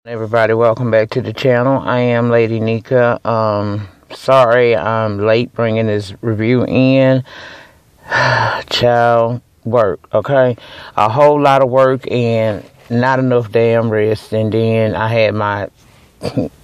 Everybody, welcome back to the channel. I am Lady Nika. Sorry I'm late bringing this review in. Child, work, okay? A whole lot of work and not enough damn rest. And then I had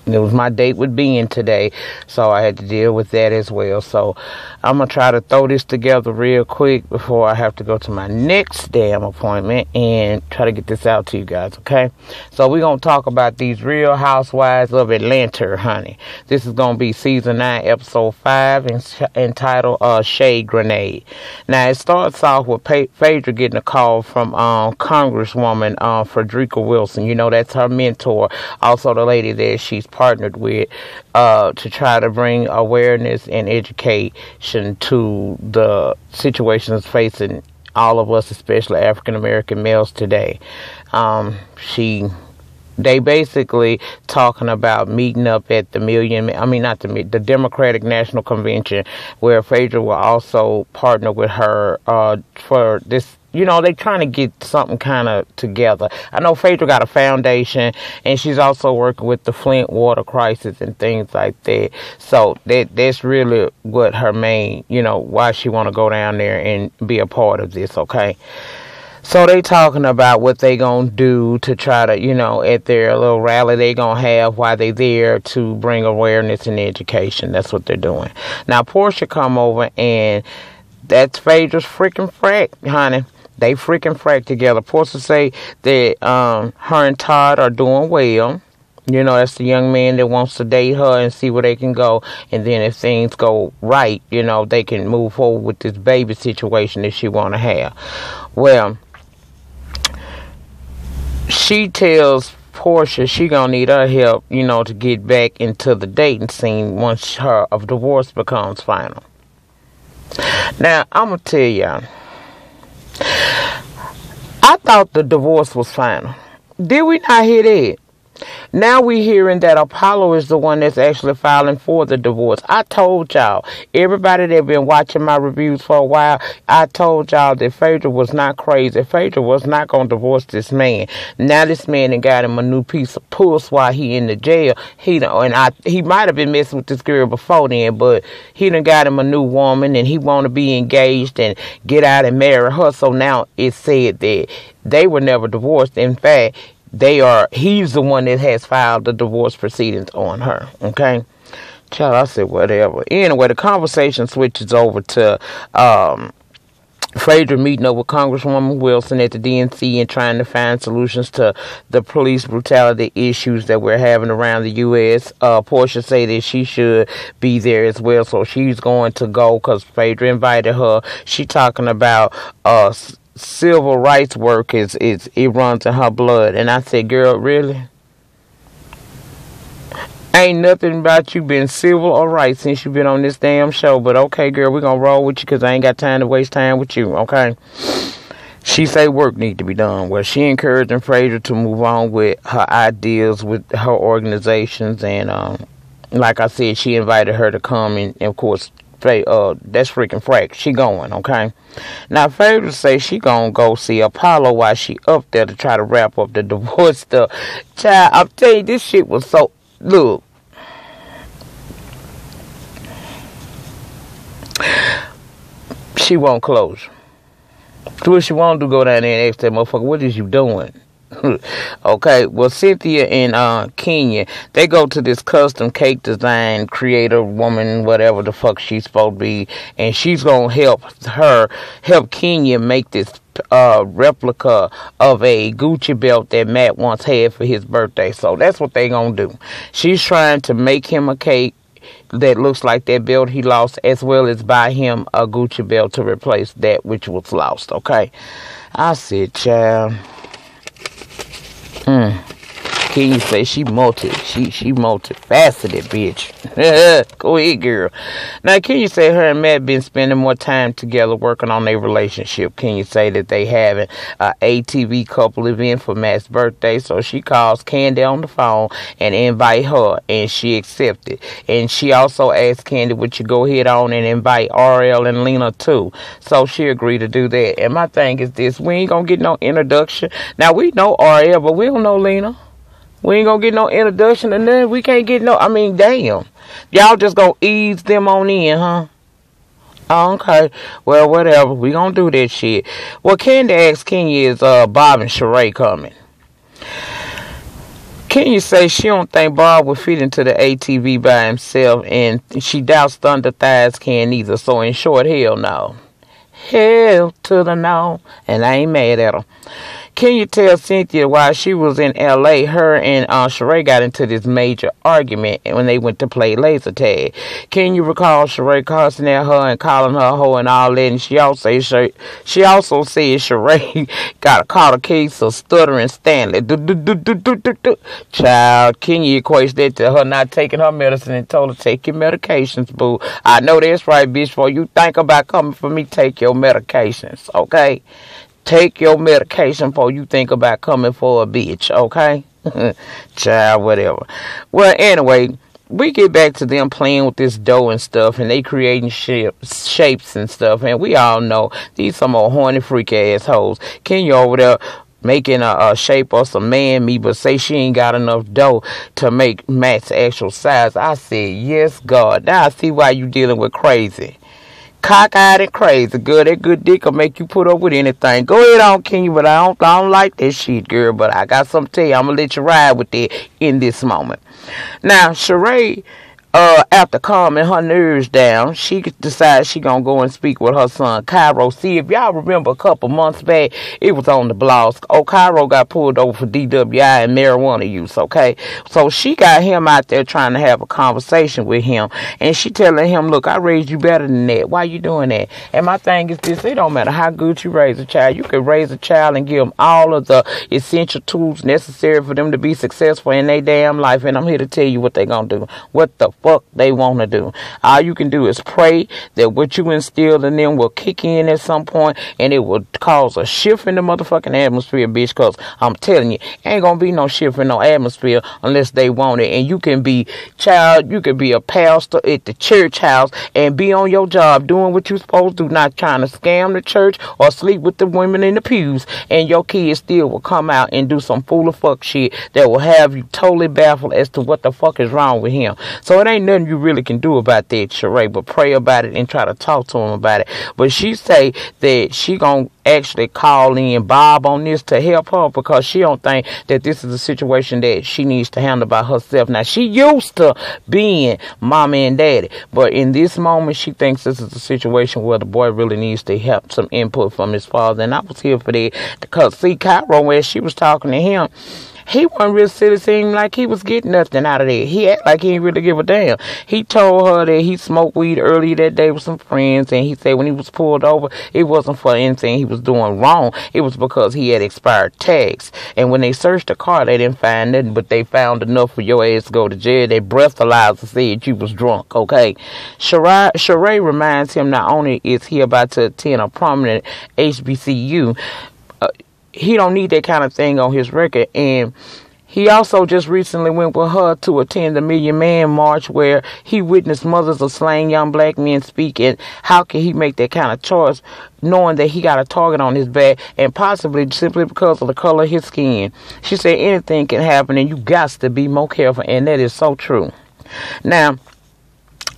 it was my date with Ben today, so I had to deal with that as well. So I'm going to try to throw this together real quick before I have to go to my next damn appointment and try to get this out to you guys, okay? So we're going to talk about these Real Housewives of Atlanta, honey. This is going to be Season 9, Episode 5, entitled Shade Grenade. Now, it starts off with Phaedra getting a call from Congresswoman Frederica Wilson. You know, that's her mentor, also the lady that she's partnered with to try to bring awareness and education to the situations facing all of us, especially African American males today. They basically talking about meeting up at the Democratic National Convention, where Phaedra will also partner with her for this. You know, they trying to get something kind of together. I know Phaedra got a foundation, and she's also working with the Flint water crisis and things like that. So that's really what her main, why she want to go down there and be a part of this, okay? So they talking about what they gonna do to try to, at their little rally they gonna have while they there to bring awareness and education. That's what they're doing. Now, Portia come over, and that's Phaedra's freaking frack, honey. They freaking frack together. Portia say that her and Todd are doing well. That's the young man that wants to date her and see where they can go. And then if things go right, they can move forward with this baby situation that she want to have. Well, she tells Portia she gonna need her help, to get back into the dating scene once her divorce becomes final. Now, I'm gonna tell y'all, I thought the divorce was final. Did we not hear that? Now we hearing that Apollo is the one that's actually filing for the divorce. I told y'all, everybody that been watching my reviews for a while, I told y'all that Phaedra was not crazy. Phaedra was not going to divorce this man. Now this man done got him a new piece of puss while he in the jail. He might have been messing with this girl before then, but he done got him a new woman, and he want to be engaged and get out and marry her. So now it's said that they were never divorced. In fact, he's the one that has filed the divorce proceedings on her, okay? Child, I said whatever. Anyway, the conversation switches over to Phaedra meeting up with Congresswoman Wilson at the DNC and trying to find solutions to the police brutality issues that we're having around the U.S. Portia say that she should be there as well, so she's going to go because Phaedra invited her. She talking about civil rights work it runs in her blood. And I said, girl, really? Ain't nothing about you been civil or right since you been on this damn show. But okay, girl, we're gonna roll with you because I ain't got time to waste time with you, okay? She say work need to be done. Well, she encouraging Phaedra to move on with her ideas with her organizations, and like I said, she invited her to come, and of course, that's freaking frack. She going, okay? Now, Phaedra say she gonna go see Apollo while she up there to try to wrap up the divorce stuff. Child, I'm telling you, this shit was so... Look. She won't close. So what she won't do, go down there and ask that motherfucker, what is you doing? Okay, well, Cynthia and Kenya, they go to this custom cake design creator woman, whatever the fuck she's supposed to be, and she's gonna help Kenya make this replica of a Gucci belt that Matt once had for his birthday. So that's what they gonna do. She's trying to make him a cake that looks like that belt he lost, as well as buy him a Gucci belt to replace that which was lost, okay? I said, child... Kenya say she multifaceted, bitch. Go ahead, girl. Now, Kenya say her and Matt been spending more time together working on their relationship. Kenya say that they having a ATV couple event for Matt's birthday, so she calls Candy on the phone and invite her, and she accepted. And she also asked Candy, would you go ahead on and invite RL and Lena too? So she agreed to do that. And my thing is this, we ain't gonna get no introduction. Now, we know RL, but we don't know Lena. We ain't gonna get no introduction and then we can't get no, I mean, damn. Y'all just gonna ease them on in, huh? Oh, okay. Well, whatever. We gonna do that shit. Well, Candy asked Kenya, is Bob and Sheree coming? Kenya say she don't think Bob would fit into the ATV by himself, and she doubts Thunder Thighs can either. So in short, hell no. Hell to the no. And I ain't mad at her. Kenya tells Cynthia while she was in L.A., her and Sheree got into this major argument when they went to play laser tag. Kenya recalls Sheree cussing at her and calling her a hoe and all that, and she also said Sheree got a caught a case of stuttering Stanley. Child, Kenya equates that to her not taking her medicine and told her, take your medications, boo. I know that's right, bitch. Before you think about coming for me, take your medications, okay? Take your medication before you think about coming for a bitch, okay? Child, whatever. Well, anyway, we get back to them playing with this dough and stuff, and they creating shapes and stuff, and we all know these some old horny freak assholes. Kenya over there making a shape of some man meat, but say she ain't got enough dough to make Matt's actual size. I said, yes, God. Now I see why you dealing with crazy. Cockeyed and crazy, girl. That good dick will make you put up with anything. Go ahead on, Kenya, but I don't like that shit, girl. But I got something to tell you. I'm gonna let you ride with it in this moment. Now, Sheree, after calming her nerves down, she decides she gonna go and speak with her son, Cairo. See, if y'all remember a couple months back, it was on the blogs. Cairo got pulled over for DWI and marijuana use, okay? So she got him out there trying to have a conversation with him, and she telling him, look, I raised you better than that. Why you doing that? And my thing is this, it don't matter how good you raise a child. You can raise a child and give them all of the essential tools necessary for them to be successful in their damn life, and I'm here to tell you what they gonna do. What the fuck they want to do. All you can do is pray that what you instilled in them will kick in at some point, and it will cause a shift in the motherfucking atmosphere, bitch, because I'm telling you, ain't gonna be no shift in no atmosphere unless they want it. And you can be, child, you can be a pastor at the church house and be on your job doing what you're supposed to do, not trying to scam the church or sleep with the women in the pews, and your kids still will come out and do some fool of fuck shit that will have you totally baffled as to what the fuck is wrong with him. So it ain't nothing you really can do about that, Sheree, but pray about it and try to talk to him about it. But she say that she gonna actually call in Bob on this to help her because she don't think that this is a situation that she needs to handle by herself. Now, she used to being mommy and daddy, but in this moment, she thinks this is a situation where the boy really needs to have some input from his father, and I was here for that because, see, Cairo, as she was talking to him, he wasn't really silly, seemed like he was getting nothing out of that. He acted like he didn't really give a damn. He told her that he smoked weed earlier that day with some friends, and he said when he was pulled over, it wasn't for anything he was doing wrong. It was because he had expired tags. And when they searched the car, they didn't find nothing, but they found enough for your ass to go to jail. Their breathalyzer said you was drunk, okay? Sheree reminds him not only is he about to attend a prominent HBCU, he don't need that kind of thing on his record. And he also just recently went with her to attend the Million Man March where he witnessed mothers of slain young black men speak. And how can he make that kind of choice knowing that he got a target on his back and possibly simply because of the color of his skin? She said anything can happen and you got to be more careful, and that is so true. Now,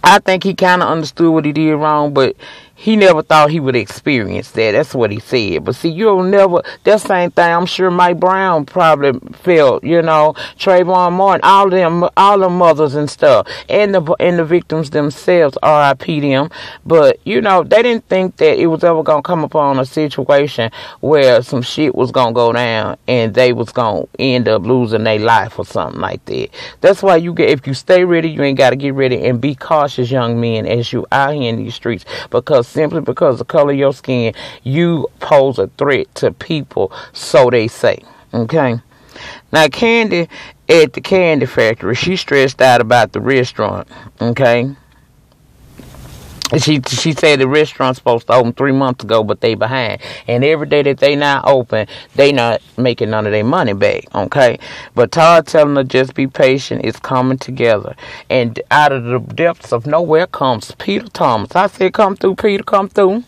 I think he kind of understood what he did wrong, but he never thought he would experience that. That's what he said. But see, you'll never, that same thing I'm sure Mike Brown probably felt, you know, Trayvon Martin, all the mothers and stuff, and the victims themselves, R.I.P. them. But, you know, they didn't think that it was ever going to come upon a situation where some shit was going to go down and they was going to end up losing their life or something like that. That's why if you stay ready, you ain't got to get ready, and be cautious, young men, as you out here in these streets, because simply because of the color of your skin, you pose a threat to people, so they say. Okay? Now, Candy at the candy factory, she stressed out about the restaurant. Okay? She said the restaurant's supposed to open 3 months ago, but they behind. And every day that they not open, they not making none of their money back, okay? But Todd telling her just be patient, it's coming together. And out of the depths of nowhere comes Peter Thomas. I said, come through, Peter, come through.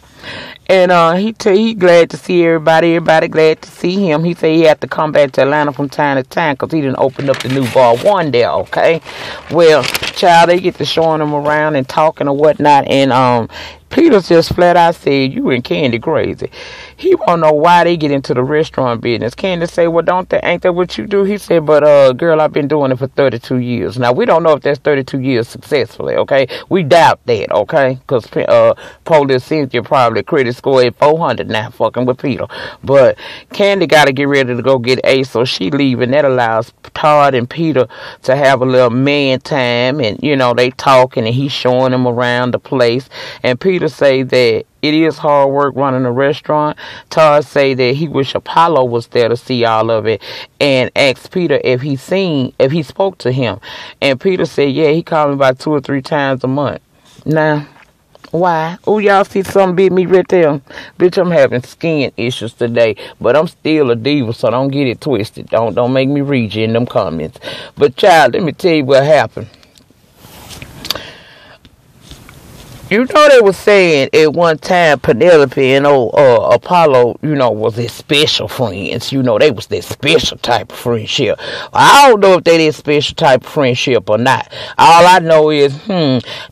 And he glad to see everybody. Everybody glad to see him. He said he had to come back to Atlanta from time to time because he didn't open up the new bar one there. Okay, well, child, they get to showing him around and talking or whatnot, and Peter's just flat out said, "You and Candy crazy." He wanna know why they get into the restaurant business. Candy say, "Well, ain't that what you do?" He said, "But girl, I've been doing it for 32 years." Now we don't know if that's 32 years successfully. Okay, we doubt that. Okay, because Police Cynthia probably credit score at 400 now, fucking with Peter. But Candy got to get ready to go get Ace, so she leaving. That allows Todd and Peter to have a little man time, and they talking, and he's showing them around the place. And Peter say that it is hard work running a restaurant. Todd say that he wish Apollo was there to see all of it, and asked Peter if he spoke to him. And Peter said, yeah, he called me about 2 or 3 times a month. Now, why? Oh, y'all see something bit me right there? Bitch, I'm having skin issues today, but I'm still a diva, so don't get it twisted. Don't make me read you in them comments. But child, let me tell you what happened. They were saying at one time Penelope and Apollo, was their special friends. They was their special type of friendship. I don't know if they their special type of friendship or not. All I know is,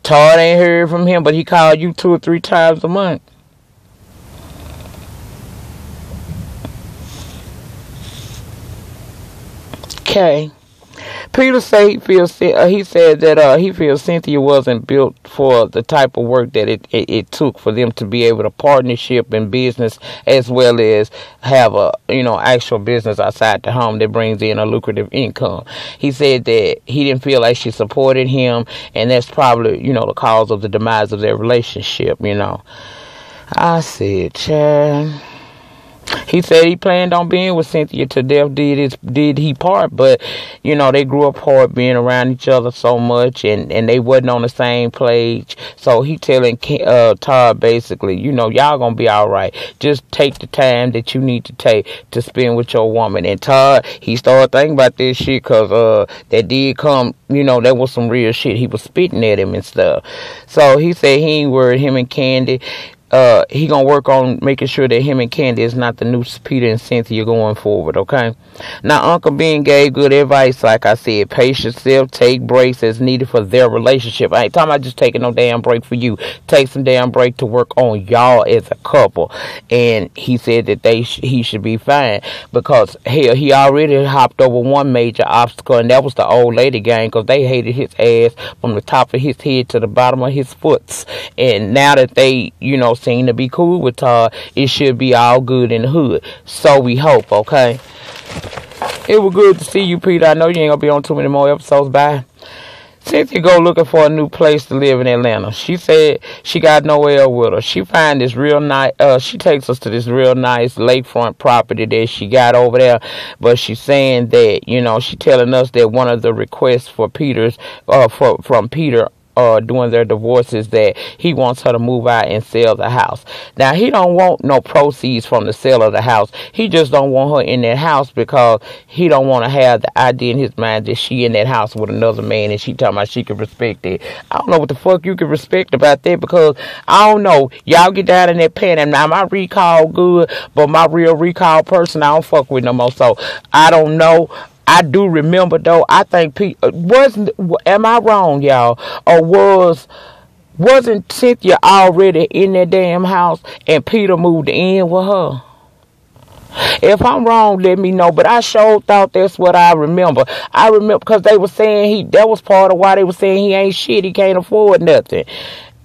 Todd ain't heard from him, but he called you 2 or 3 times a month. Okay. Peter said he said that he feels Cynthia wasn't built for the type of work that it took for them to be able to partnership in business as well as have a actual business outside the home that brings in a lucrative income. He said that he didn't feel like she supported him, and that's probably the cause of the demise of their relationship. I said, child. He said he planned on being with Cynthia to death did he part, but they grew up hard being around each other so much, and they wasn't on the same page. So he telling Todd basically, y'all gonna be all right. Just take the time that you need to take to spend with your woman. And Todd, he started thinking about this shit because that did come, that was some real shit. He was spitting at him and stuff. So he said he ain't worried. Him and Candy, he gonna work on making sure that him and Candy is not the new Peter and Cynthia going forward, okay? Now, Uncle Ben gave good advice, like I said. Pace yourself, take breaks as needed for their relationship. I ain't talking about just taking no damn break for you. Take some damn break to work on y'all as a couple. And he said that he should be fine because, hell, he already hopped over one major obstacle, and that was the old lady gang, because they hated his ass from the top of his head to the bottom of his foots. And now that they, seem to be cool with Todd, it should be all good in the hood. So we hope, okay? It was good to see you, Peter. I know you ain't gonna be on too many more episodes. Bye. Cynthia go looking for a new place to live in Atlanta. She said she got nowhere with her. She find this real nice. She takes us to this real nice lakefront property that she got over there. But she's saying that she telling us that one of the requests for from Peter during their divorce is that he wants her to move out and sell the house. Now, he don't want no proceeds from the sale of the house. He just don't want her in that house because he don't want to have the idea in his mind that she in that house with another man and she talking about she can respect it. I don't know what the fuck you can respect about that, because I don't know. Y'all get down in that pen, and now my recall good, but my real recall person I don't fuck with no more. So I don't know. I do remember, though, I think am I wrong, y'all? Or wasn't Cynthia already in that damn house and Peter moved in with her? If I'm wrong, let me know. But I sure thought that's what I remember. I remember because they were saying that was part of why they were saying he ain't shit. He can't afford nothing.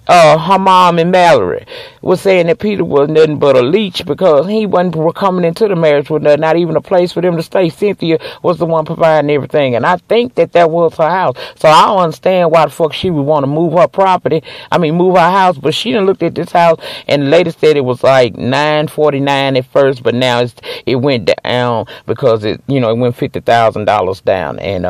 Her mom and Mallory was saying that Peter was nothing but a leech because he wasn't coming into the marriage with nothing, not even a place for them to stay. Cynthia was the one providing everything, and I think that was her house. So I don't understand why the fuck she would want to move her move her house. But she done looked at this house, and the lady said it was like $949 at first, but now it went down because it went $50,000 down, and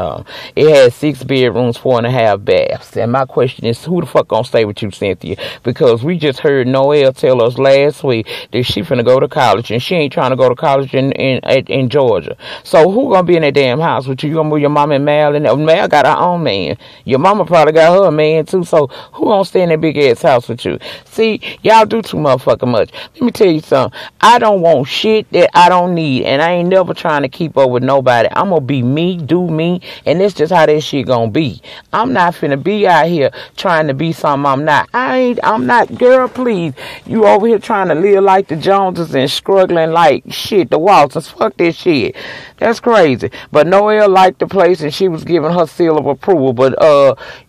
it had 6 bedrooms, 4.5 baths. And my question is, who the fuck gonna stay with you, Cynthia, because we just heard Noelle tell us last week that she finna go to college, and she ain't trying to go to college in Georgia. So who gonna be in that damn house with you? You gonna move your mama and Mal? And Mal got her own man. Your mama probably got her man too. So who gonna stay in that big ass house with you? See, y'all do too motherfucking much. Let me tell you something. I don't want shit that I don't need, and I ain't never trying to keep up with nobody. I'm gonna be me, do me, and that's just how that shit gonna be. I'm not finna be out here trying to be something I'm not. I'm not, girl, please. You over here trying to live like the Joneses and struggling like shit, the Waltons. Fuck this shit. That's crazy. But Noelle liked the place and she was giving her seal of approval. But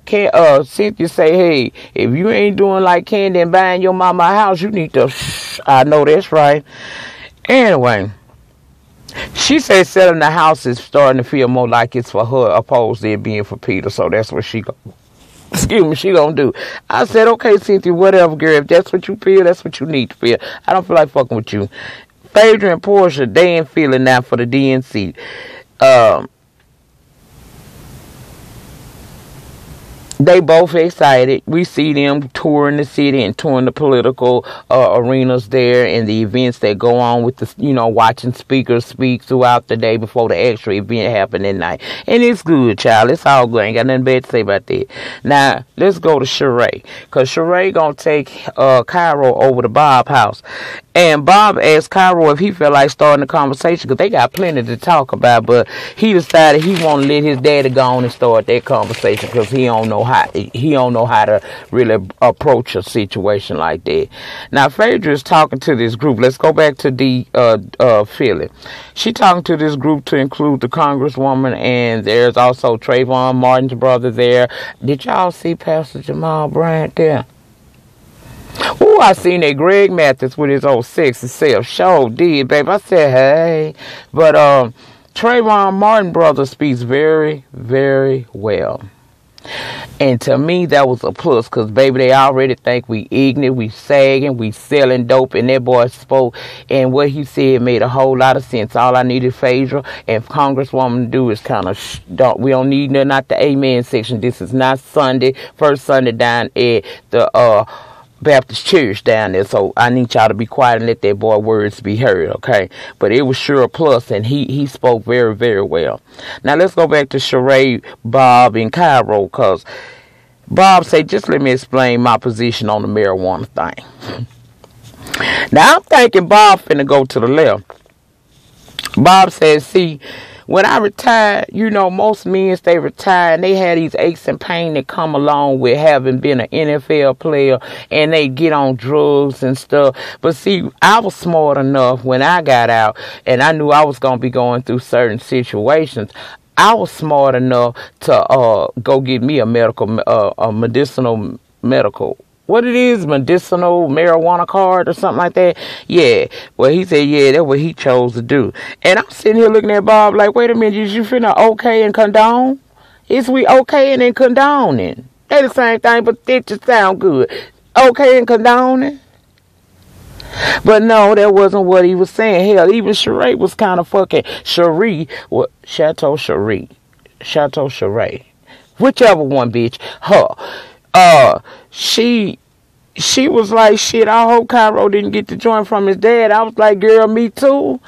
Cynthia say, hey, if you ain't doing like Candy and buying your mama a house, you need to I know that's right. Anyway, she said selling the house is starting to feel more like it's for her opposed to it being for Peter. So that's what she gonna do. I said, okay, Cynthia, whatever, girl. If that's what you feel, that's what you need to feel. I don't feel like fucking with you. Phaedra and Portia, they ain't feeling that for the DNC. They both excited. We see them touring the city and touring the political arenas there and the events that go on with the, watching speakers speak throughout the day before the actual event happened at night. And it's good, child. It's all good. Ain't got nothing bad to say about that. Now, let's go to Sheree. Because Sheree gonna take Cairo over to Bob's house. And Bob asked Cairo if he felt like starting the conversation because they got plenty to talk about, but he decided he want to let his daddy go on and start that conversation because he don't know how to really approach a situation like that. Now Phaedra is talking to this group. Let's go back to Philly. She talking to this group to include the Congresswoman, and there's also Trayvon Martin's brother there. Did y'all see Pastor Jamal Bryant there? Ooh, I seen that Greg Mathis with his old sexy self. Sure did, babe. I said, hey. But Trayvon Martin brother speaks very, very well. And to me, that was a plus, because, baby, they already think we ignorant, we sagging, we selling dope, and that boy spoke, and what he said made a whole lot of sense. All I needed Phaedra and Congresswoman to do is kind of, we don't need nothing out the amen section. This is not Sunday, first Sunday down at the Baptist church down there, so I need y'all to be quiet and let that boy words be heard, okay? But it was sure a plus, and he spoke very, very well. Now let's go back to Sheree, Bob, and Cairo, because Bob said, just let me explain my position on the marijuana thing. Now I'm thinking Bob finna go to the left. Bob says, see, when I retired, most men, they retire and they have these aches and pain that come along with having been an NFL player, and they get on drugs and stuff. But see, I was smart enough when I got out and I knew I was going to be going through certain situations. I was smart enough to go get me a medicinal marijuana card or something like that. Yeah. Well, he said, yeah, that's what he chose to do. And I'm sitting here looking at Bob like, wait a minute, is you finna okay and condone? Is we okay and then condoning? They the same thing, but it just sound good. Okay and condoning? But no, that wasn't what he was saying. Hell, even Sheree was kind of fucking Chateau Sheree. Whichever one, bitch. Her. She was like, shit, I hope Cairo didn't get the joint from his dad. I was like, girl, me too.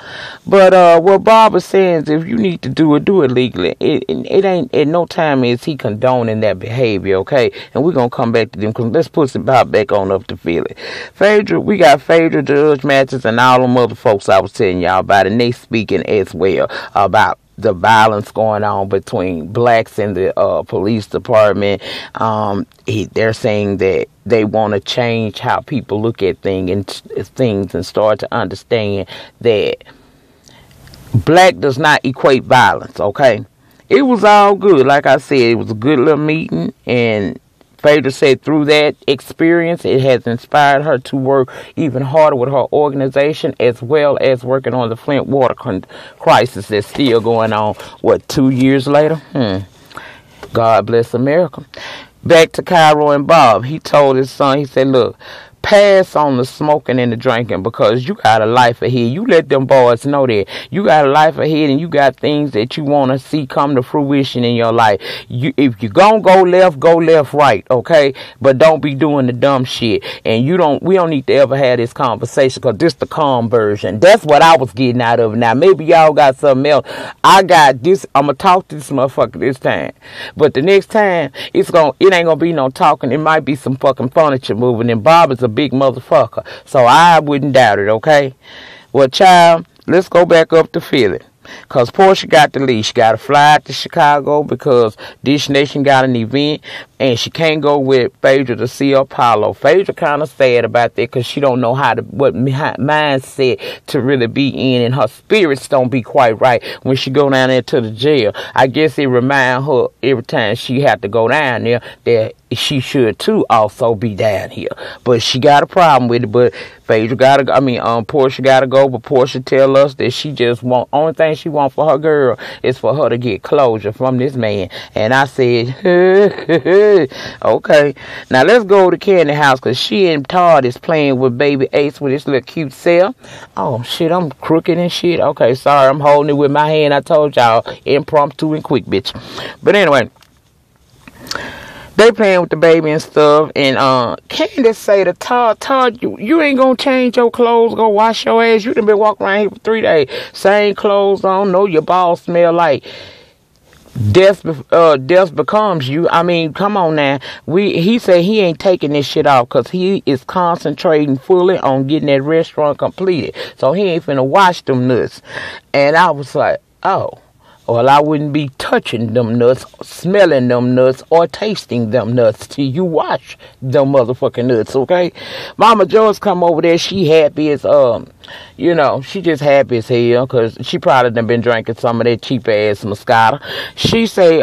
But what Bob was saying is, if you need to do it legally. It ain't, at no time is he condoning that behavior, okay? And we're going to come back to them, because let's put Bob back on up to Philly. Phaedra, we got Phaedra, Judge Mathis, and all them other folks I was telling y'all about, and they speaking as well about the violence going on between blacks in the police department. They're saying that they want to change how people look at things and start to understand that black does not equate violence, okay? It was all good. Like I said, it was a good little meeting, and Phaedra said through that experience, it has inspired her to work even harder with her organization, as well as working on the Flint water crisis that's still going on, 2 years later? God bless America. Back to Cairo and Bob. He told his son, he said, look, pass on the smoking and the drinking, because you got a life ahead. You let them boys know that you got a life ahead, and you got things that you want to see come to fruition in your life. If you gonna go left, right, okay? But don't be doing the dumb shit. And we don't need to ever have this conversation, because this the calm version. That's what I was getting out of it. Now maybe y'all got something else. I got this. I'm gonna talk to this motherfucker this time, but the next time it ain't gonna be no talking. It might be some fucking furniture moving. And Bob is a big motherfucker, so I wouldn't doubt it. Okay, well, child, let's go back up to Philly. Because Portia got the lead. She got to fly out to Chicago because Dish Nation got an event. And she can't go with Phaedra to see Apollo. Phaedra kind of sad about that because she don't know what mindset to really be in. And her spirits don't be quite right when she go down there to the jail. I guess it remind her every time she had to go down there that she should too also be down here. But she got a problem with it. But Phaedra Portia gotta go. But Portia tell us that she just only thing she want for her girl is for her to get closure from this man. And I said, okay, now let's go to Candy house, because she and Todd is playing with baby Ace with his little cute self. Oh shit, I'm crooked and shit. Okay, sorry, I'm holding it with my hand. I told y'all, impromptu and quick, bitch. But anyway, they playing with the baby and stuff, and Candace say to Todd, you ain't gonna change your clothes, go wash your ass. You done been walking around here for 3 days, same clothes on, know your balls smell like death becomes you. I mean, come on now. He said he ain't taking this shit off because he is concentrating fully on getting that restaurant completed. So he ain't finna wash them nuts. And I was like, oh. Well, I wouldn't be touching them nuts, smelling them nuts, or tasting them nuts till you wash them motherfucking nuts, okay? Mama Joyce come over there. She happy as, she just happy as hell because she probably done been drinking some of that cheap-ass Moscato. She say,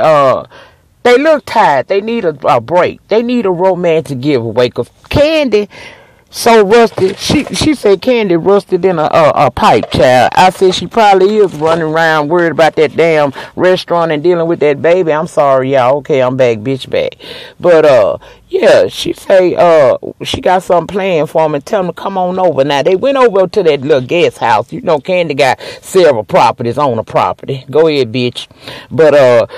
they look tired. They need a break. They need a romantic giveaway because Candy so rusted. She said Candy rusted in a pipe, child. I said she probably is running around worried about that damn restaurant and dealing with that baby. I'm sorry, y'all. Okay, I'm back, bitch, back. But yeah, she say she got something planned for him and tell him to come on over. Now they went over to that little guest house. You know, Candy got several properties on the property. Go ahead, bitch. But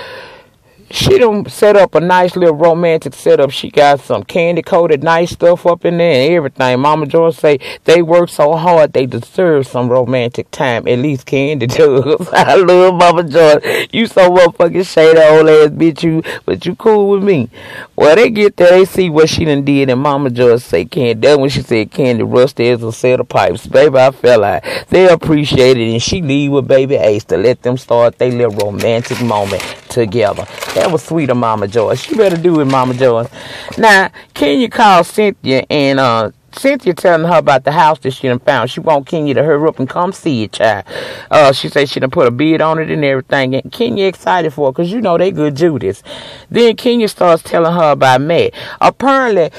she done set up a nice little romantic setup. She got some candy-coated nice stuff up in there and everything. Mama George say they work so hard they deserve some romantic time. At least Candy does. I love Mama George. You so motherfucking shady old ass bitch, but you cool with me. Well, they get there, they see what she done did, and Mama George say Candy. That's when she said Candy rusty as a set of pipes. Baby, I felt like they appreciate it, and she leave with baby Ace to let them start their little romantic moment together. That was sweet of Mama Joyce. She better do it, Mama Joyce. Now, Kenya called Cynthia, and Cynthia telling her about the house that she done found. She want Kenya to hurry up and come see it, child. She said she done put a bid on it and everything. And Kenya excited for it because, you know, they good Judas. Then Kenya starts telling her about Matt. Apparently,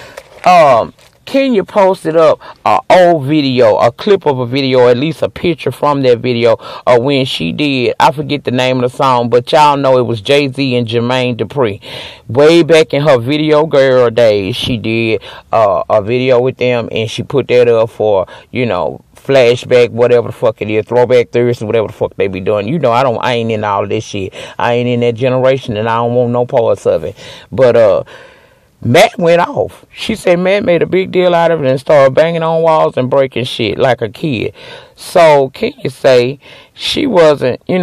Kenya posted up an old video, a clip of a video, or at least a picture from that video of when she did, I forget the name of the song, but y'all know it was Jay-Z and Jermaine Dupri. Way back in her video girl days, she did a video with them, and she put that up for, flashback, whatever the fuck it is, throwback Thursday, whatever the fuck they be doing. You know, I ain't in all of this shit. I ain't in that generation, and I don't want no parts of it. But, Matt went off. She said Matt made a big deal out of it and started banging on walls and breaking shit like a kid. So can you say she wasn't, she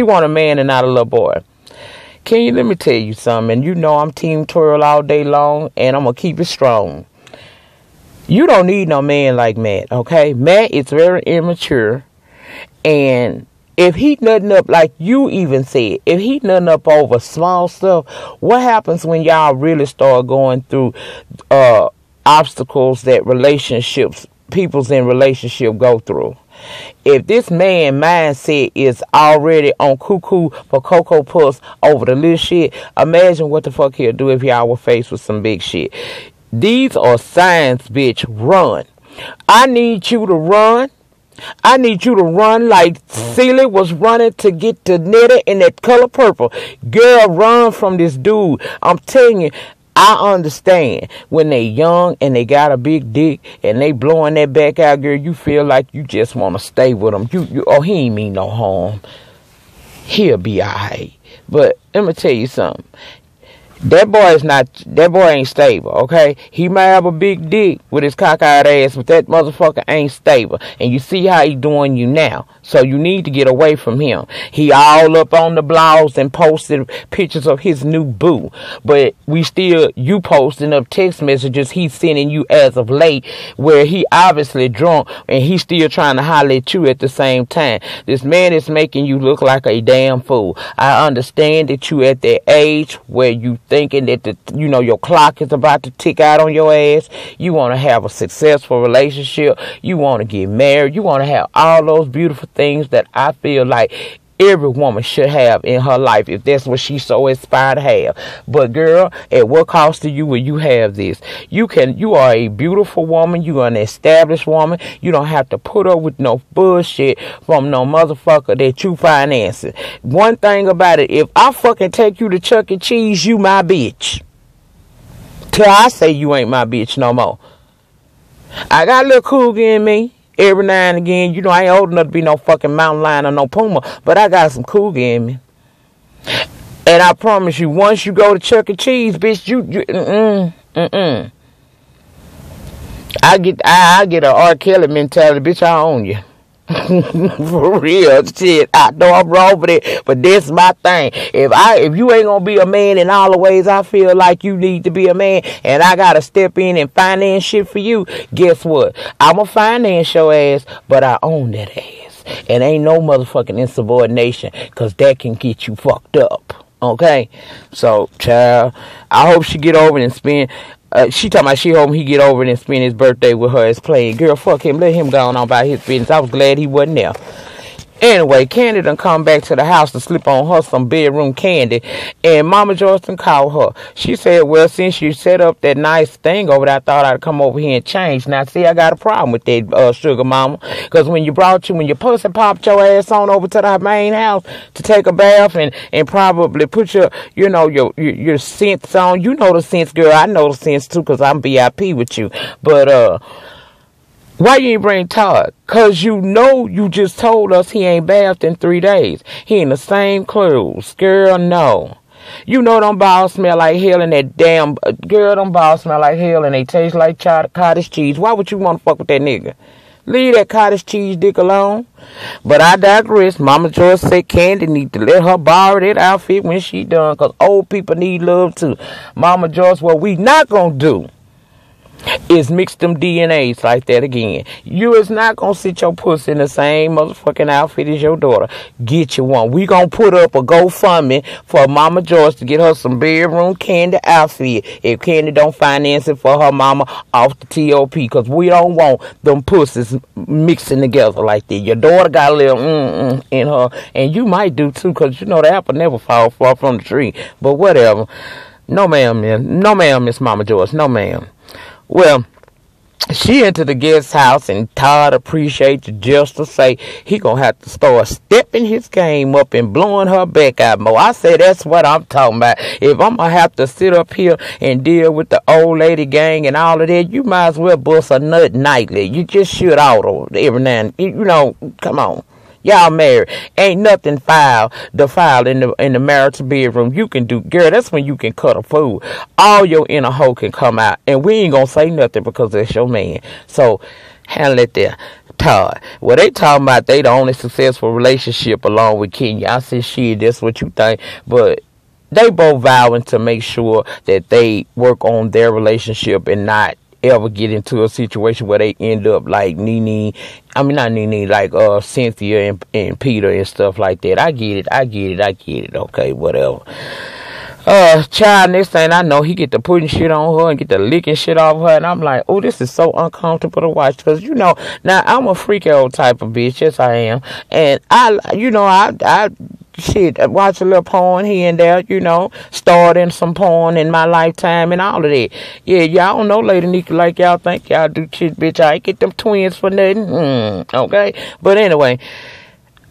want a man and not a little boy. Let me tell you something. And I'm Team Twirl all day long, and I'm going to keep it strong. You don't need no man like Matt, okay? Matt is very immature, and if he nothing up, like you even said, if he nothing up over small stuff, what happens when y'all really start going through obstacles that people's in relationship go through? If this man mindset is already on cuckoo for Cocoa Puffs over the little shit, imagine what the fuck he'll do if y'all were faced with some big shit. These are signs, bitch. Run. I need you to run. I need you to run like Celie was running to get to Netta in that color purple. Girl, run from this dude. I'm telling you, I understand when they young and they got a big dick and they blowing that back out, girl, you feel like you just want to stay with them. Oh, he ain't mean no harm. He'll be alright. But let me tell you something. That boy ain't stable, okay? He might have a big dick with his cockeyed ass, but that motherfucker ain't stable. And you see how he doing you now. So you need to get away from him. He all up on the blogs and posted pictures of his new boo. But you posting up text messages he's sending you as of late, where he obviously drunk and he's still trying to holler at you at the same time. This man is making you look like a damn fool. I understand that you at that age where you thinking that your clock is about to tick out on your ass. You want to have a successful relationship. You want to get married. You want to have all those beautiful things that I feel like every woman should have in her life if that's what she's so inspired to have. But girl, at what cost to you will you have this? You are a beautiful woman. You are an established woman. You don't have to put up with no bullshit from no motherfucker that you financing. One thing about it, if I fucking take you to Chuck E. Cheese, you my bitch. Till I say you ain't my bitch no more. I got a little cougar in me. Every now and again, I ain't old enough to be no fucking mountain lion or no puma, but I got some cougar in me. And I promise you, once you go to Chuck E. Cheese, bitch, I get a R. Kelly mentality, bitch, I own you. For real shit. I know I'm wrong with it, but that's my thing. If you ain't gonna be a man in all the ways I feel like you need to be a man, and I gotta step in and finance shit for you, guess what? I'ma finance your ass, but I own that ass. And ain't no motherfucking insubordination, cause that can get you fucked up. Okay? So, child, I hope she get over it and spend. She talking about she hoping he get over it and spend his birthday with her as playing. Girl, fuck him. Let him go on about his business. I was glad he wasn't there. Anyway, Candy done come back to the house to slip on her some bedroom candy, and Mama Joyce done called her. She said, well, since you set up that nice thing over there, I thought I'd come over here and change. Now, see, I got a problem with that, Sugar Mama, because when your pussy popped your ass on over to the main house to take a bath and probably put your scents on. You know the scents, girl. I know the scents, too, because I'm VIP with you. But, why you ain't bring Todd? Cause you just told us he ain't bathed in 3 days. He in the same clothes. Girl, no. You know them balls smell like hell and that damn... Girl, them balls smell like hell and they taste like cottage cheese. Why would you want to fuck with that nigga? Leave that cottage cheese dick alone. But I digress. Mama Joyce said Candy need to let her borrow that outfit when she done. Cause old people need love too. Mama Joyce, what we not gonna do is mix them DNAs like that again. You is not gonna sit your pussy in the same motherfucking outfit as your daughter. Get you one. We gonna put up a GoFundMe for Mama Joyce to get her some bedroom Candy outfit if Candy don't finance it for her mama off the TOP, because we don't want them pussies mixing together like that. Your daughter got a little in her, and you might do too, because the apple never falls far from the tree. But whatever. No ma'am, Miss Mama Joyce. No ma'am. Well, she entered the guest house, and Todd appreciates the gesture, say he gonna have to start stepping his game up and blowing her back out more. I say that's what I'm talking about. If I'm gonna have to sit up here and deal with the old lady gang and all of that, you might as well bust a nut nightly. You just should auto every now and come on. Y'all married. Ain't nothing defiled in the marital bedroom. You can do, girl, that's when you can cut a fool. All your inner hoe can come out. And we ain't gonna say nothing because that's your man. So, handle it there. Todd. Well, they talking about they the only successful relationship along with Kenya. I said, shit, that's what you think. But they both vowing to make sure that they work on their relationship and not ever get into a situation where they end up like like Cynthia and Peter and stuff like that. I get it. Okay, whatever. Child, next thing I know, he get to putting shit on her and get to licking shit off her, and I'm like, oh, this is so uncomfortable to watch, because now I'm a freak old type of bitch, yes I am, and I watch a little porn here and there, starting some porn in my lifetime and all of that. Yeah, y'all don't know Lady Nika like y'all think y'all do shit, bitch. I ain't get them twins for nothing. Okay? But anyway,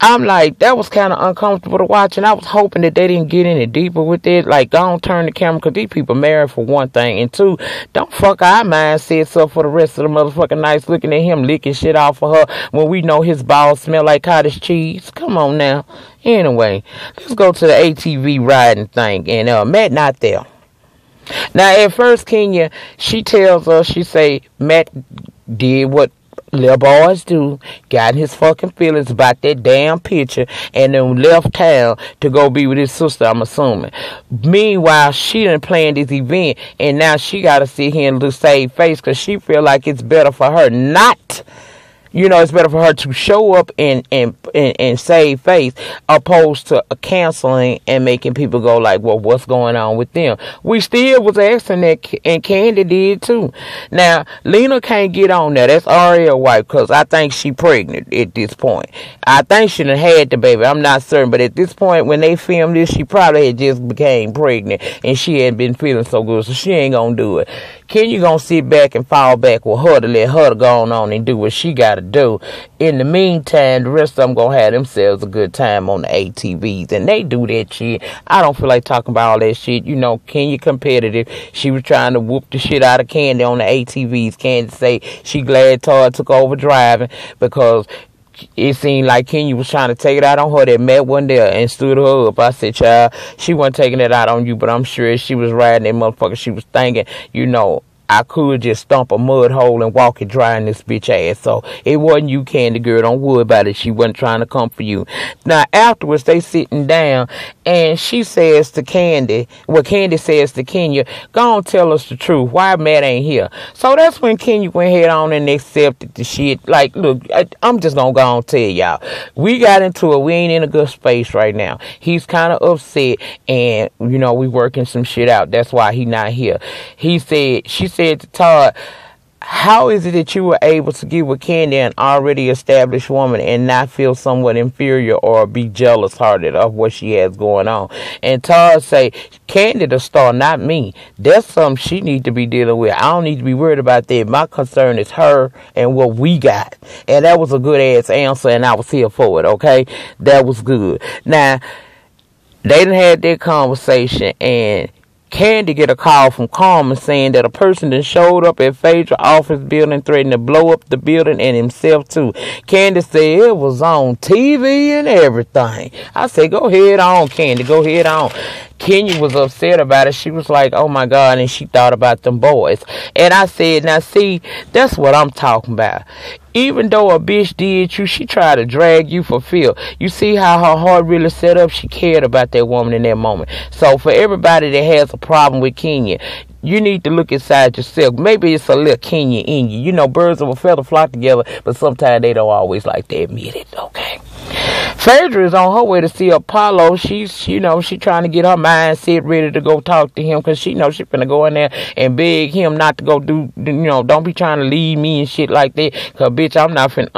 I'm like, that was kind of uncomfortable to watch, and I was hoping that they didn't get any deeper with it. Like, don't turn the camera, because these people married for one thing, and two, don't fuck our mindsets up for the rest of the motherfucking nights looking at him licking shit off of her when we know his balls smell like cottage cheese. Come on now. Anyway, let's go to the ATV riding thing, and Matt not there. Now, at first, Kenya, she tells us, she say, Matt did what little boys do, got in his fucking feelings about that damn picture, and then left town to go be with his sister, I'm assuming. Meanwhile, she done planned this event, and now she got to sit here and save face, because she feel like it's better for her not. It's better for her to show up and save face, opposed to canceling and making people go like, well, what's going on with them? We still was asking that, and Candy did too. Now, Lena can't get on there. That's Ariel's wife, because I think she pregnant at this point. I think she done had the baby. I'm not certain, but at this point, when they filmed this, she probably had just became pregnant, and she hadn't been feeling so good, so she ain't gonna do it. Kenya gonna sit back and fall back with her to let her go on and do what she gotta do. In the meantime, the rest of them gonna have themselves a good time on the ATVs, and they do that shit. I don't feel like talking about all that shit. Kenya competitive. She was trying to whoop the shit out of Candy on the ATVs. Candy say she glad Todd took over driving, because it seemed like Kenya was trying to take it out on her. That Matt wasn't there and stood her up. I said, child, she wasn't taking it out on you, but I'm sure she was riding that motherfucker. She was thinking, I could just stomp a mud hole and walk it dry in this bitch ass. So it wasn't you, Candy girl. Don't worry about it. She wasn't trying to come for you. Now, afterwards, they sitting down, and she says to Candy, Candy says to Kenya, go on, tell us the truth. Why Matt ain't here? So that's when Kenya went head on and accepted the shit. Like, look, I'm just gonna go on and tell y'all. We got into it. We ain't in a good space right now. He's kind of upset, and, we working some shit out. That's why he not here. She said to Todd, how is it that you were able to get with Candy, an already established woman, and not feel somewhat inferior or be jealous-hearted of what she has going on? And Todd say, Candy the star, not me. That's something she need to be dealing with. I don't need to be worried about that. My concern is her and what we got. And that was a good-ass answer, and I was here for it, okay? That was good. Now, they done had that conversation, and Candy get a call from Carmen saying that a person that showed up at Phaedra office building threatened to blow up the building and himself too. Candy said it was on TV and everything. I said, go ahead on, Candy, go ahead on. Kenya was upset about it. She was like, oh my God, and she thought about them boys. And I said, now see, that's what I'm talking about. Even though a bitch did you, she tried to drag you for fear. You see how her heart really set up? She cared about that woman in that moment. So for everybody that has a problem with Kenya, you need to look inside yourself. Maybe it's a little Kenya in you. Birds of a feather flock together, but sometimes they don't always like to admit it, okay? Phaedra is on her way to see Apollo. She's trying to get her mindset ready to go talk to him, because she knows she's finna go in there and beg him not to go do, don't be trying to leave me and shit like that, because bitch, I'm not finna,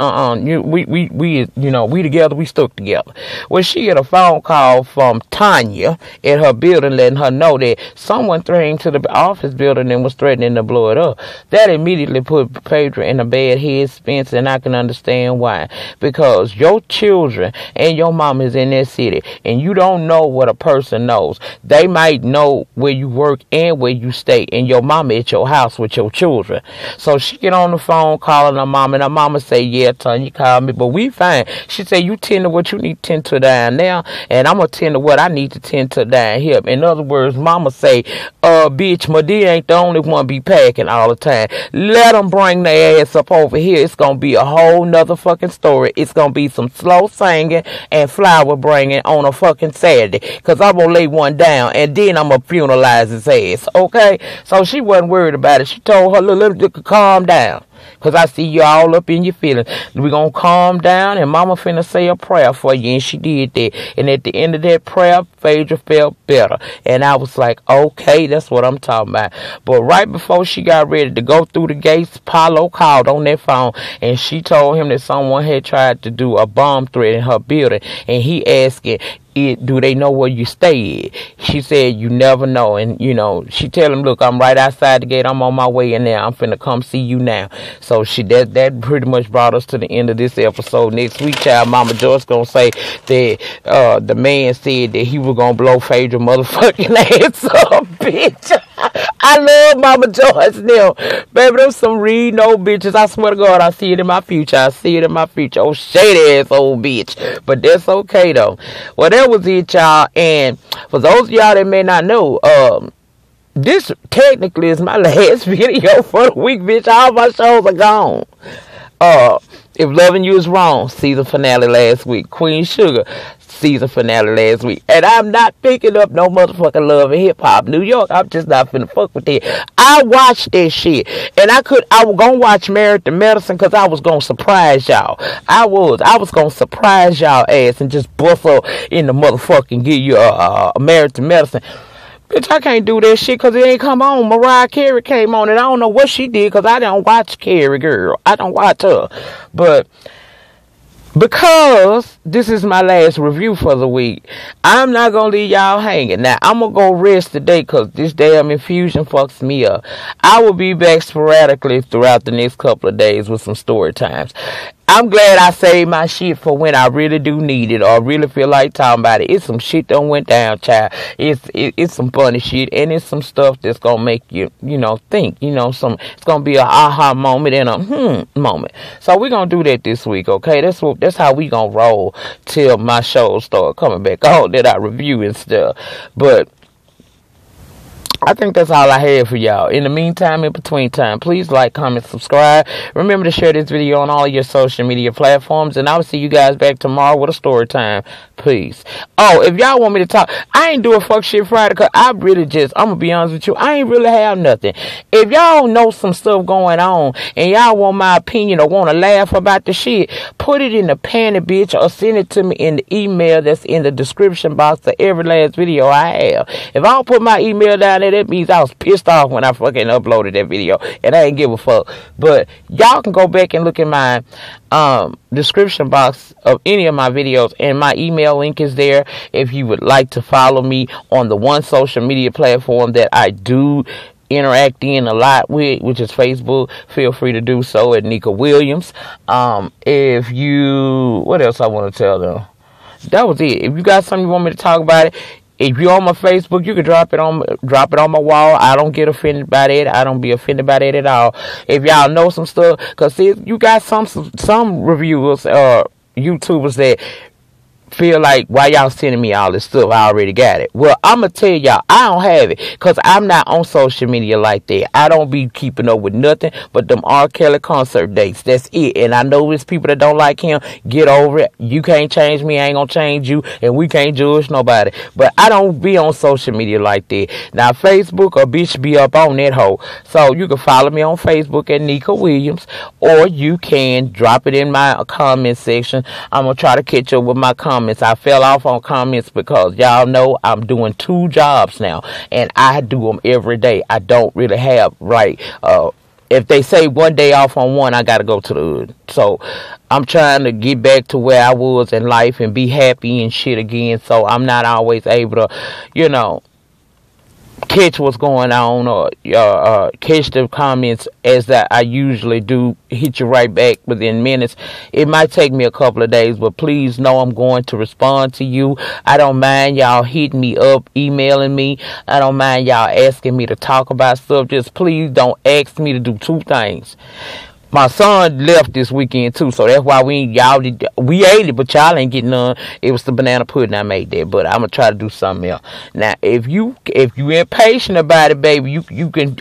we together, we stuck together. Well, she get a phone call from Tanya at her building letting her know that someone threatened to the office building and was threatening to blow it up. That immediately put Phaedra in a bad headspace, and I can understand why. Because your children and your mom is in that city, and you don't know what a person knows. They might know where you work and where you stay, and your mama at your house with your children. So she get on the phone calling her mama, and her mama say, yeah, Tanya, call me, but we fine. She say, you tend to what you need to tend to down there, and I'm gonna tend to what I need to tend to down here. In other words, mama say, bitch, my D ain't the only one be packing all the time. Let them bring their ass up over here. It's gonna be a whole nother fucking story. It's gonna be some slow singing and flower bringing on a fucking Saturday, because I'm gonna lay one down, and then I'm gonna funeralize his ass, okay? So she wasn't worried about it. She told her little calm down, because I see you all up in your feelings. We're going to calm down, and mama finna say a prayer for you. And she did that. And at the end of that prayer, Phaedra felt better. And I was like, okay, that's what I'm talking about. But right before she got ready to go through the gates, Paulo called on that phone, and she told him that someone had tried to do a bomb threat in her building. And he asking, do they know where you stay at? She said, you never know. And, you know, she tell him, look, I'm right outside the gate. I'm on my way in there. I'm finna come see you now. So that pretty much brought us to the end of this episode. Next week, child, Mama Joyce gonna say that the man said that he was gonna blow Phaedra motherfucking ass up, bitch. I love Mama Joyce now. Baby, them some read no bitches. I swear to God, I see it in my future. I see it in my future. Oh, shady ass old bitch. But that's okay, though. Well, that was it, y'all. And for those of y'all that may not know, this technically is my last video for the week, bitch. All my shows are gone. If Loving You Is Wrong, season finale last week. Queen Sugar, season finale last week. And I'm not picking up no motherfucking Love and Hip Hop New York. I'm just not finna fuck with that. I watched that shit. And I was gonna watch Married to Medicine because I was gonna surprise y'all. I was gonna surprise y'all ass and just bust up in the motherfucking give you a Married to Medicine. Bitch, I can't do that shit because it ain't come on. Mariah Carey came on and I don't know what she did because I don't watch Carey, girl. I don't watch her. But because this is my last review for the week, I'm not going to leave y'all hanging. Now, I'm going to go rest today because this damn infusion fucks me up. I will be back sporadically throughout the next couple of days with some story times. I'm glad I saved my shit for when I really do need it or really feel like talking about it. It's some shit that went down, child. It's some funny shit, and it's some stuff that's gonna make you, think. It's gonna be a aha moment and a moment. So we're gonna do that this week, okay? That's how we gonna roll till my shows start coming back on that I review and stuff. But I think that's all I have for y'all. In the meantime, in between time, please like, comment, subscribe. Remember to share this video on all of your social media platforms. And I will see you guys back tomorrow with a story time. Peace. Oh, if y'all want me to talk, I ain't doing fuck shit Friday because I'm going to be honest with you, I ain't really have nothing. If y'all know some stuff going on and y'all want my opinion or want to laugh about the shit, put it in the panty, bitch, or send it to me in the email that's in the description box of every last video I have. If I don't put my email down there, that means I was pissed off when I fucking uploaded that video and I ain't give a fuck. But y'all can go back and look at my description box of any of my videos and my email link is there if you would like to follow me on the one social media platform that I do interact in a lot with, which is Facebook. Feel free to do so at Nika Williams. What else I want to tell them? That was it. If you got something you want me to talk about it, if you're on my Facebook, you can drop it on my wall. I don't get offended by that. I don't be offended by that at all. If y'all know some stuff, because see, you got some reviewers or YouTubers that feel like, why y'all sending me all this stuff? I already got it. Well, I'm going to tell y'all, I don't have it because I'm not on social media like that. I don't be keeping up with nothing but them R. Kelly concert dates. That's it. And I know there's people that don't like him. Get over it. You can't change me. I ain't going to change you. And we can't judge nobody. But I don't be on social media like that. Now, Facebook or bitch be up on that hoe. So you can follow me on Facebook at Nika Williams. Or you can drop it in my comment section. I'm going to try to catch up with my comments. I fell off on comments because y'all know I'm doing 2 jobs now and I do them every day. I don't really have if they say one day off on one, I gotta go to the other. So I'm trying to get back to where I was in life and be happy and shit again. So I'm not always able to catch what's going on or catch the comments as that I usually do, hit you right back within minutes. It might take me a couple of days, but please know I'm going to respond to you. I don't mind y'all hitting me up, emailing me. I don't mind y'all asking me to talk about stuff. Just please don't ask me to do 2 things. My son left this weekend too, so that's why we ate it, but y'all ain't getting none. It was the banana pudding I made there, but I'm gonna try to do something else. Now, if you impatient about it, baby, you can. You can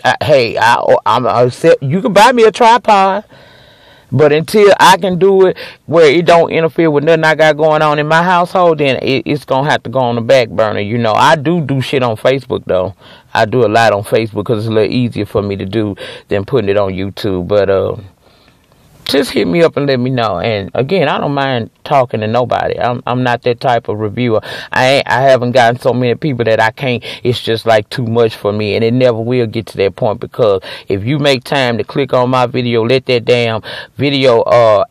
buy me a tripod, but until I can do it where it don't interfere with nothing I got going on in my household, then it's gonna have to go on the back burner. I do shit on Facebook though. I do a lot on Facebook because it's a little easier for me to do than putting it on YouTube, but just hit me up and let me know. And again, I don't mind talking to nobody. I'm not that type of reviewer. I haven't gotten so many people that I can't. It's just like too much for me, and it never will get to that point, because if you make time to click on my video, let that damn video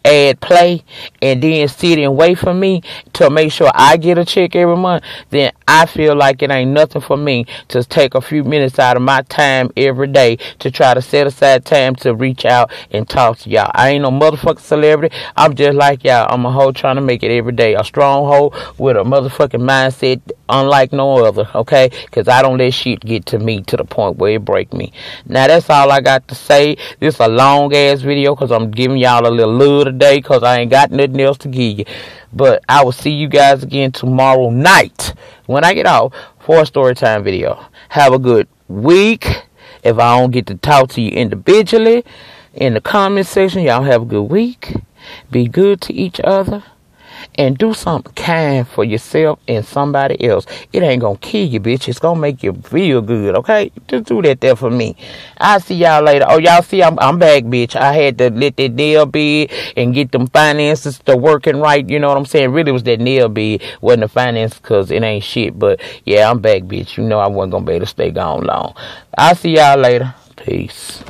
ad play, and then sit and wait for me to make sure I get a check every month, then I feel like it ain't nothing for me to take a few minutes out of my time every day to try to set aside time to reach out and talk to y'all. I ain't no motherfucking celebrity. I'm just like y'all. I'm a hoe trying to make it every day. A strong hoe with a motherfucking mindset unlike no other, okay? Because I don't let shit get to me to the point where it break me. Now, that's all I got to say. This is a long-ass video because I'm giving y'all a little lure today because I ain't got nothing else to give you. But I will see you guys again tomorrow night when I get off for a story time video. Have a good week. If I don't get to talk to you individually in the comment section, y'all have a good week. Be good to each other. And do something kind for yourself and somebody else. It ain't gonna kill you, bitch. It's gonna make you feel good, okay? Just do that there for me. I'll see y'all later. Oh, y'all see, I'm back, bitch. I had to let that nail bid and get them finances to working right. You know what I'm saying? Really, it was that nail bid. Wasn't the finance, because it ain't shit. But, yeah, I'm back, bitch. You know I wasn't gonna be able to stay gone long. I'll see y'all later. Peace.